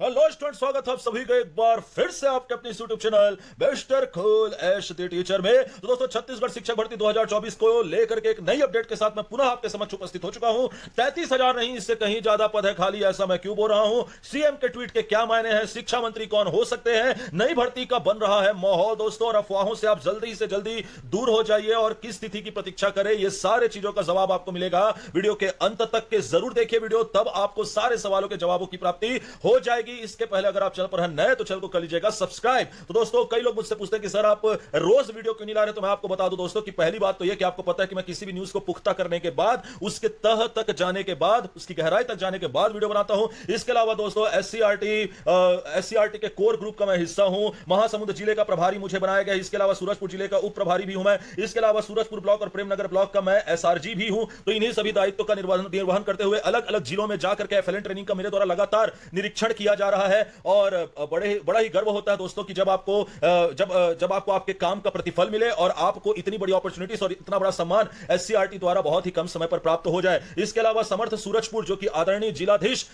Hello student, स्वागत है आप सभी का एक बार फिर से आपके अपने YouTube channel Mister Cool Ash the teacher में। तो दोस्तों, छत्तीसगढ़ शिक्षक भर्ती 2024 को लेकर के एक नई अपडेट के साथ मैं पुनः आपके समक्ष उपस्थित हो चुका हूं। 33,000 नहीं, इससे कहीं ज्यादा पद है खाली। ऐसा मैं क्यों बोल रहा हूं? सीएम के ट्वीट के क्या मायने हैं? शिक्षा मंत्री कौन हो सकते हैं? नई भर्ती का बन रहा है माहौल दोस्तों, और अफवाहों से आप जल्दी से जल्दी दूर हो जाइए और किस तिथि की प्रतीक्षा करें, ये सारे चीजों का जवाब आपको मिलेगा। वीडियो के अंत तक के जरूर देखिए वीडियो, तब आपको सारे सवालों के जवाबों की प्राप्ति हो जाएगी। इसके पहले अगर आप चैनल पर हैं नए तो चैनल को कर लीजिएगा सब्सक्राइब। तो दोस्तों, कई लोग मुझसे पूछते हैं कि सर आप रोज वीडियो क्यों नहीं ला रहे? तो मैं आपको बता दूं दोस्तों कि पहली बात तो यह कि आपको पता है कि मैं किसी भी न्यूज को पुख्ता करने के बाद, उसके तह तक जाने के बाद, उसकी गहराई तक जाने के बाद वीडियो बनाता हूं। इसके अलावा दोस्तों, एससीईआरटी के कोर ग्रुप का मैं हिस्सा हूं। महासमुंद जिले का प्रभारी मुझे बनाया गया। इसके अलावा सूरजपुर जिले का उप प्रभारी भी हूं मैं। इसके अलावा सूरजपुर ब्लॉक और प्रेमनगर ब्लॉक का मैं एसआरजी भी हूं। तो इन्हीं सभी दायित्व का निर्वहन करते हुए अलग अलग जिलों में जाकर के एफएलएन ट्रेनिंग का मेरे द्वारा लगातार निरीक्षण किया जा रहा है। और बड़ा ही गर्व होता है दोस्तों कि जब आपको आपके काम का प्रतिफल मिले और आपको इतनी बड़ी अपॉर्चुनिटीज और इतना बड़ा सम्मान एससीईआरटी द्वारा बहुत ही कम समय पर प्राप्त हो जाए। इसके अलावा समर्थ सूरजपुर, जो कि आदरणीय जिलाधीश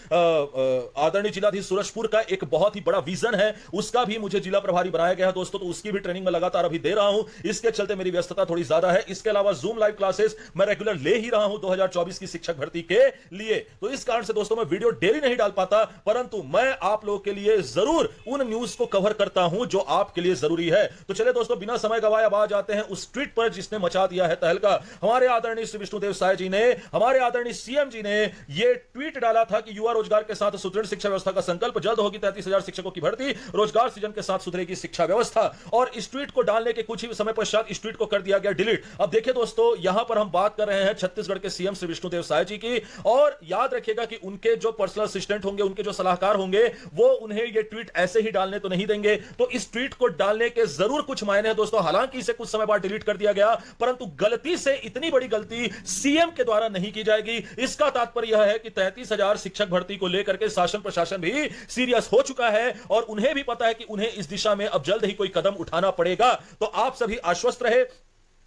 सूरजपुर का एक बहुत ही बड़ा विजन है, उसका भी मुझे जिला प्रभारी बनाया गया है दोस्तों। तो उसकी भी ट्रेनिंग में लगातार अभी दे रहा हूं। इसके चलते मेरी व्यस्तता थोड़ी ज्यादा है। इसके अलावा जूम लाइव क्लासेस मैं रेगुलर ले ही रहा हूं 2024 की शिक्षक भर्ती के लिए। तो इस कारण से दोस्तों मैं वीडियो डेली नहीं डाल पाता, परंतु मैं आप लोगों के लिए जरूर उन न्यूज को कवर करता हूं जो आपके लिए जरूरी है। तो चलिए दोस्तों, बिना समय गवाए अब आ जाते हैं उस ट्वीट पर जिसने मचा दिया है तहलका। हमारे आदरणीय श्री विष्णुदेव साय जी ने, हमारे आदरणीय सीएम जी ने यह ट्वीट डाला था कि युवा रोजगार के साथ सुदृढ़ शिक्षा व्यवस्था का संकल्प, जल्द होगी 33,000 शिक्षकों की भर्ती, रोजगार सृजन के साथ सुधरेगी शिक्षा व्यवस्था। और इस ट्वीट को डालने के कुछ ही समय पश्चात इस ट्वीट को कर दिया गया डिलीट। अब देखिए दोस्तों, यहां पर हम बात कर रहे हैं छत्तीसगढ़ के सीएम श्री विष्णुदेव साय जी की, और याद रखिएगा कि उनके जो पर्सनल असिस्टेंट होंगे, उनके जो सलाहकार होंगे, वो उन्हें यह ट्वीट ऐसे ही डालने तो नहीं देंगे। तो इस ट्वीट को डालने के जरूर कुछ मायने हैं दोस्तों। हालांकि इसे कुछ समय बाद डिलीट कर दिया गया, परंतु गलती से इतनी बड़ी गलती सीएम के द्वारा नहीं की जाएगी। इसका तात्पर्य यह है कि 33,000 शिक्षक भर्ती को लेकर के शासन प्रशासन भी सीरियस हो चुका है और उन्हें भी पता है कि उन्हें इस दिशा में अब जल्द ही कोई कदम उठाना पड़ेगा। तो आप सभी आश्वस्त रहे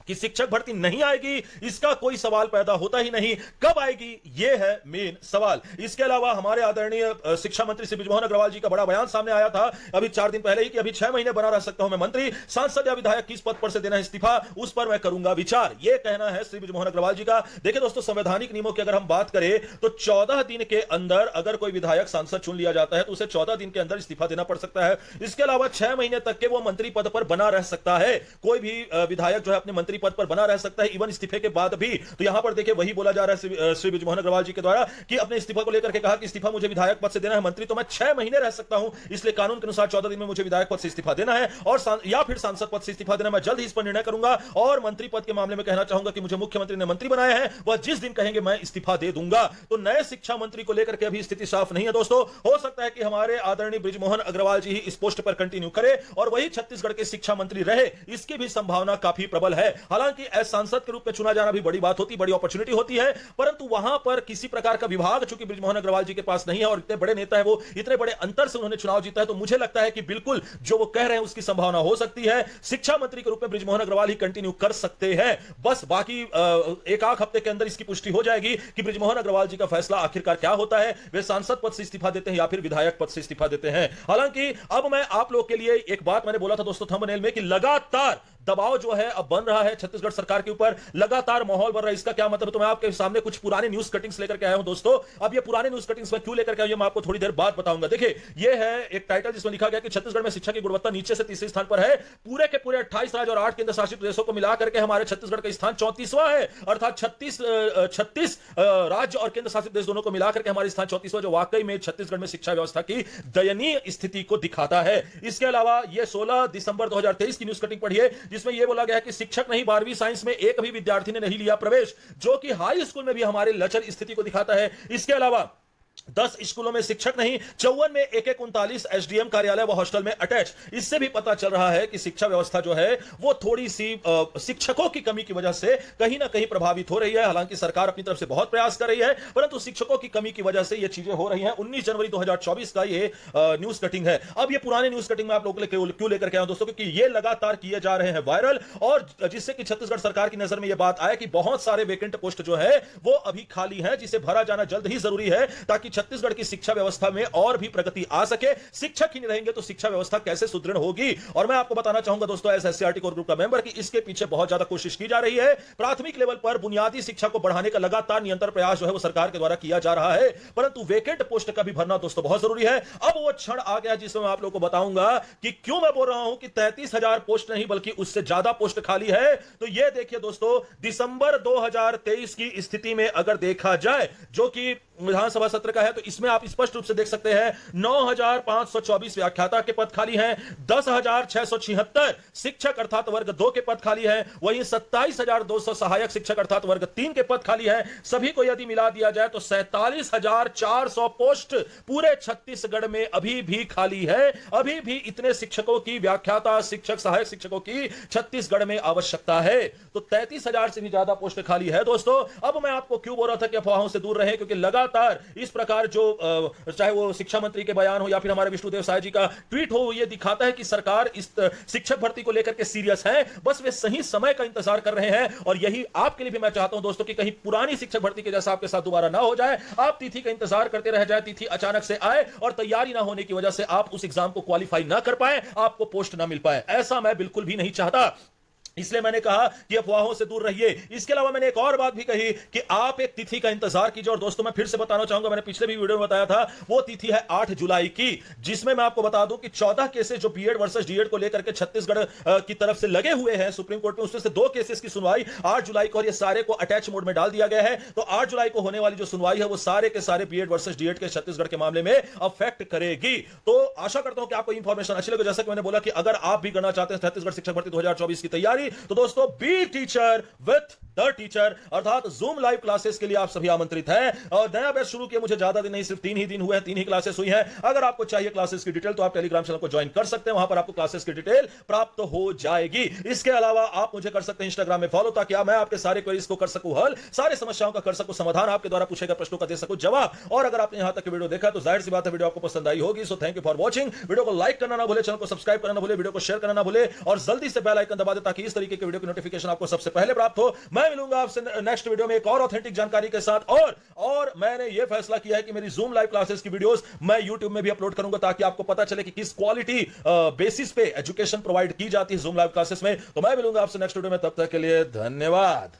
कि शिक्षक भर्ती नहीं आएगी, इसका कोई सवाल पैदा होता ही नहीं। कब आएगी, यह है मेन सवाल। इसके अलावा हमारे आदरणीय शिक्षा मंत्री श्री बृजमोहन अग्रवाल जी का बड़ा बयान सामने आया था अभी 4 दिन पहले ही कि अभी 6 महीने बना रह सकता हूं मैं मंत्री, सांसद या विधायक किस पद पर से देना है इस्तीफा, उस पर मैं करूंगा विचार। यह कहना है श्री बृजमोहन अग्रवाल जी का। देखिए दोस्तों, संवैधानिक नियमों की अगर हम बात करें तो 14 दिन के अंदर अगर कोई विधायक सांसद चुन लिया जाता है तो उसे 14 दिन के अंदर इस्तीफा देना पड़ सकता है। इसके अलावा 6 महीने तक के वो मंत्री पद पर बना रह सकता है। कोई भी विधायक जो है अपने मंत्री पद पर बना रह सकता है इवन इस्तीफे के बाद भी। तो यहां पर देखिए वही बोला जा रहा है श्री बृजमोहन अग्रवाल जी के द्वारा कि अपने इस्तीफा को लेकर के कहा कि इस्तीफा मुझे विधायक पद से देना है, मंत्री तो मैं 6 महीने रह सकता हूं, इसलिए कानून के अनुसार 14 दिन में मुझे विधायक पद से इस्तीफा देना है और या फिर सांसद पद से इस्तीफा देना। मैं जल्द ही इस पर निर्णय करूंगा और मंत्री पद के मामले में कहना चाहूंगा कि मुझे मुख्यमंत्री ने मंत्री बनाया है, वह जिस दिन कहेंगे मैं इस्तीफा दे दूंगा। तो नए शिक्षा मंत्री को लेकर के अभी स्थिति साफ नहीं है दोस्तों। हो सकता है कि हमारे आदरणीय बृजमोहन अग्रवाल जी ही इस पोस्ट पर कंटिन्यू करें और वही छत्तीसगढ़ के शिक्षा मंत्री रहे, इसकी भी संभावना काफी प्रबल है। हालांकि एस सांसद के रूप में चुना जाना भी बड़ी बात होती, बड़ी अपॉर्चुनिटी होती है, परंतु वहां पर किसी प्रकार का विभाग चूंकि बृजमोहन अग्रवाल जी के पास नहीं है और इतने बड़े नेता है, वो इतने बड़े अंतर से उन्होंने चुनाव जीता है, तो मुझे लगता है कि बिल्कुल जो वो कह रहे हैं उसकी संभावना हो सकती है। शिक्षा मंत्री के रूप में बृजमोहन अग्रवाल ही कंटिन्यू कर सकते हैं। बस बाकी एक आध हफ्ते के अंदर इसकी पुष्टि हो जाएगी कि बृजमोहन अग्रवाल जी का फैसला आखिरकार क्या होता है, वे सांसद पद से इस्तीफा देते हैं या फिर विधायक पद से इस्तीफा देते हैं। हालांकि अब मैं आप लोग के लिए एक बात मैंने बोला था दोस्तों थंबनेल में कि लगातार दबाव जो है अब बन रहा है छत्तीसगढ़ सरकार के ऊपर, लगातार माहौल बन रहा है। इसका क्या मतलब है? तो मैं आपके सामने कुछ पुराने न्यूज कटिंग्स लेकर के आया हूं दोस्तों। अब ये पुराने न्यूज कटिंग्स मैं क्यों लेकर के आया हूं मैं आपको थोड़ी देर बाद बताऊंगा। देखिए, ये है एक टाइटल जिसमें लिखा गया कि छत्तीसगढ़ में शिक्षा की गुणवत्ता नीचे से तीसरे स्थान पर है। पूरे के पूरे 28 राज्य और 8 केंद्र शासित प्रदेशों को मिलाकर के हमारे छत्तीसगढ़ का स्थान 34वां है, अर्थात 36 राज्य और केंद्र शासित प्रदेश दोनों को मिलाकर के हमारा स्थान 34वां, जो वाकई में छत्तीसगढ़ में शिक्षा व्यवस्था की दयनीय स्थिति को दिखाता है। इसके अलावा यह 16 दिसंबर 2023 की न्यूज कटिंग पढ़ी है जिसमें यह बोला गया है कि शिक्षक नहीं, 12वीं साइंस में एक भी विद्यार्थी ने नहीं लिया प्रवेश, जो कि हाई स्कूल में भी हमारे लचर स्थिति को दिखाता है। इसके अलावा 10 स्कूलों में शिक्षक नहीं, 54 में 39 एसडीएम कार्यालय व हॉस्टल में अटैच। इससे भी पता चल रहा है कि शिक्षा व्यवस्था जो है वो थोड़ी सी शिक्षकों की कमी की वजह से कहीं ना कहीं प्रभावित हो रही है। हालांकि सरकार अपनी तरफ से बहुत प्रयास कर रही है, परंतु शिक्षकों की कमी की वजह से ये चीजें हो रही हैं। 19 जनवरी 2024 का ये न्यूज कटिंग है। अब ये पुराने न्यूज कटिंग में आप लोगों के लिए क्यों लेकर के आया दोस्तों, क्योंकि ये लगातार किए जा रहे हैं वायरल, और जिससे कि छत्तीसगढ़ सरकार की नजर में यह बात आया कि बहुत सारे वेकेंट पोस्ट जो है वो अभी खाली हैं, जिसे भरा जाना जल्द ही जरूरी है, ताकि छत्तीसगढ़ की शिक्षा व्यवस्था में और भी प्रगति आ सके। शिक्षक ही नहीं रहेंगे तो शिक्षा व्यवस्था कैसे सुदृढ़ होगी। और मैं आपको बताना चाहूंगा दोस्तों एज एससीईआरटी कोर ग्रुप का मेंबर कि इसके पीछे बहुत ज्यादा कोशिश की जा रही है। प्राथमिक लेवल पर बुनियादी शिक्षा को बढ़ाने का लगातार निरंतर प्रयास जो है वो सरकार के द्वारा किया जा रहा है, परंतु वेकेंट पोस्ट का भी भरना दोस्तों बहुत जरूरी है। अब वो क्षण आ गया जिसमें मैं आप लोगों को बताऊंगा कि क्यों मैं बोल रहा हूं कि 33,000 पोस्ट नहीं बल्कि उससे ज्यादा पोस्ट खाली है। तो ये देखिए दोस्तों, दिसंबर 2023 की स्थिति में अगर देखा जाए जो कि विधानसभा सत्र का है, तो इसमें आप स्पष्ट रूप से देख सकते हैं 9,524 व्याख्याता के पद खाली हैं, 10,676 शिक्षक अर्थात वर्ग 2 के पद खाली हैं, वहीं 27,200 सहायक शिक्षक अर्थात वर्ग 3 के पद खाली हैं। सभी को यदि मिला दिया जाए तो 47,400 पोस्ट पूरे छत्तीसगढ़ में अभी भी खाली है। अभी भी इतने शिक्षकों की, व्याख्याता शिक्षक, सहायक शिक्षकों की छत्तीसगढ़ में आवश्यकता है। तो 33,000 से भी ज्यादा पोस्ट खाली है दोस्तों। अब मैं आपको क्यों बोल रहा था कि अफवाहों से दूर रहे, क्योंकि लगातार इस प्रकार जो चाहे वो शिक्षा मंत्री के बयान हो या फिर हमारे विष्णुदेव साय जी का ट्वीट हो, ये दिखाता है कि सरकार इस शिक्षक भर्ती को लेकर के सीरियस है। बस वे सही समय का इंतजार कर रहे हैं और यही आपके लिए भी मैं चाहता हूं दोस्तों कि कहीं पुरानी शिक्षक भर्ती के जैसा आपके साथ दोबारा ना हो जाए। आप तिथि का इंतजार करते रह जाए, तिथि अचानक से आए और तैयारी ना होने की वजह से आप उस एग्जाम को क्वालिफाई ना कर पाए, आपको पोस्ट ना मिल पाए। ऐसा मैं बिल्कुल भी नहीं चाहता, इसलिए मैंने कहा कि अफवाहों से दूर रहिए। इसके अलावा मैंने एक और बात भी कही कि आप एक तिथि का इंतजार कीजिए। और दोस्तों मैं फिर से बताना चाहूंगा, मैंने पिछले भी वीडियो में बताया था, वो तिथि है 8 जुलाई की, जिसमें मैं आपको बता दूं कि 14 केसेस जो बीएड वर्सेस डीएड को लेकर के छत्तीसगढ़ की तरफ से लगे हुए हैं सुप्रीम कोर्ट में, उसमें से 2 केसेस की सुनवाई 8 जुलाई को और ये सारे को अटैच मोड में डाल दिया गया है। तो 8 जुलाई को होने वाली जो सुनवाई है वो सारे के सारे बीएड वर्सेस डीएड के छत्तीसगढ़ के मामले में अफेक्ट करेगी। तो आशा करता हूं कि आपको इंफॉर्मेशन अच्छी लगे। जैसा कि मैंने बोला कि अगर आप भी करना चाहते हैं छत्तीसगढ़ शिक्षक भर्ती 2024 की तैयारी, तो दोस्तों B teacher with the teacher अर्थात जूम लाइव क्लासेस के लिए आप सभी आमंत्रित हैं। और नया बैच शुरू किया मुझे ज्यादा दिन नहीं, सिर्फ 3 ही दिन हुए हैं, 3 ही क्लासेस हुई हैं। अगर आपको चाहिए क्लासेस की डिटेल तो आप टेलीग्राम चैनल को ज्वाइन कर सकते हैं, वहां पर आपको क्लासेस की डिटेल प्राप्त हो जाएगी। इसके अलावा आप मुझे कर सकते हैं इंस्टाग्राम में फॉलो, ताकि मैं आपके सारे क्वेरीज को कर सकूं हल, सारे समस्याओं का कर सकूं समाधान, आपके द्वारा पूछे गए प्रश्नों का दे सकूं जवाब। और अगर आपने यहां तक वीडियो देखा तो जाहिर सी बात है वीडियो आपको पसंद आई होगी। So thank you for watching. Video को लाइक करना ना भूले, चैनल को सब्सक्राइब करना ना भूले, वीडियो को शेयर करना ना भूले और जल्दी से बेल आइकन दबा दे ताकि इस तरीके के वीडियो की नोटिफिकेशन आपको सबसे पहले प्राप्त हो। मैं मिलूंगा आपसे नेक्स्ट वीडियो में एक और ऑथेंटिक जानकारी के साथ। और मैंने यह फैसला किया है कि मेरी जूम लाइव क्लासेस की वीडियोस मैं यूट्यूब में भी अपलोड करूंगा, ताकि आपको पता चले कि किस क्वालिटी बेसिस पे एजुकेशन प्रोवाइड की जाती है जूम लाइव क्लासेस में। तो मैं मिलूंगा आपसे नेक्स्ट वीडियो में, तब तक के लिए धन्यवाद।